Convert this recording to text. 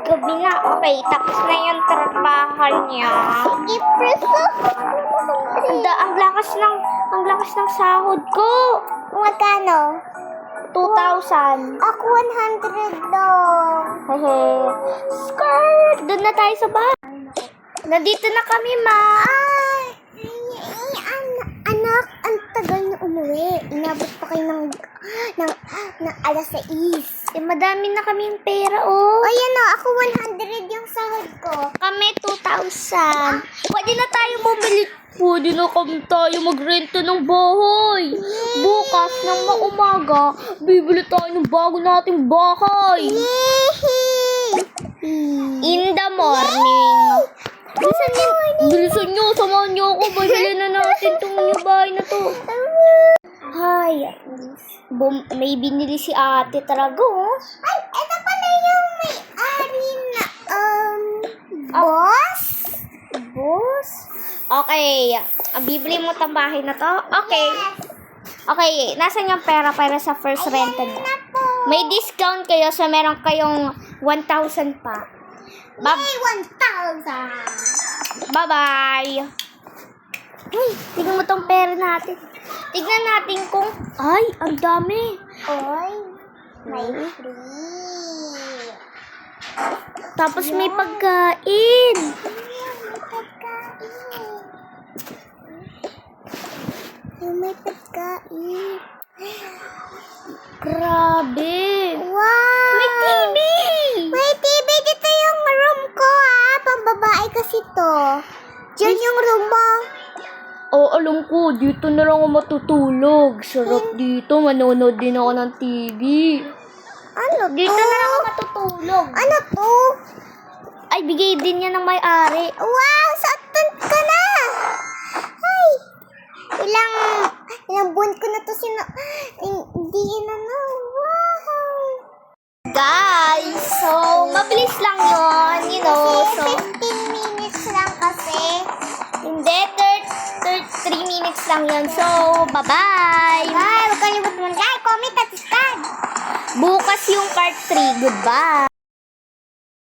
Gabi na. Okay, tapos na yung trabaho niya. Sige, preso. Ang lakas ng sahod ko. Magkano? 2,000. Ako 100 lang. Hehe. Skirt! Doon na tayo sa bahay. Nandito na kami, ma. Anak, ang tagal na umuwi. Inabot pa kayo ng alas 6. Madami na kaming pera, oh. Ayan o, ako 100 yung sahod ko. Kami 2,000. Pwede na tayo bumili. Pwede na kami tayo magrento ng bahay. Bukas ng maumaga, bibili tayo ng bago nating bahay. In the morning. Bilisan nyo, samahan nyo ako. Bibili na natin itong new bahay na to. Hay, may binili si ate talaga, oh. Ay, ito pala yung may-ari na, boss? Boss? Okay, bibili mo itong bahay na to? Okay. Okay, nasan yung pera para sa first rental niya? Na po. May discount kayo, so meron kayong 1,000 pa. Yay, 1,000. Bye-bye! Uy, tignan mo tong pera natin. Tignan natin kung... Ay, ang dami. Oy, may free. Tapos may pagkain. May pagkain. Grabe. Wow! May TV! May TV! Dito yung room ko, ha? Pambabae kasi to. Diyan yung room mo. Oh, alam ko, dito na lang ako matutulog. Sarap dito, manonood din ako ng TV. Ano to? Dito na lang ako matutulog. Ano to? Ay, bigay din niya ng may-ari. Wow! Saan ka na? Ay! Ilang buwan ko na to hindi na. Wow! Guys, so, mabilis lang yun, you know. So, 15 minutes lang kasi. hindi, 3 minutes lang yun. So, bye-bye! Bye! Huwag kalimutan mo like, comment at subscribe. Bukas yung part 3. Goodbye!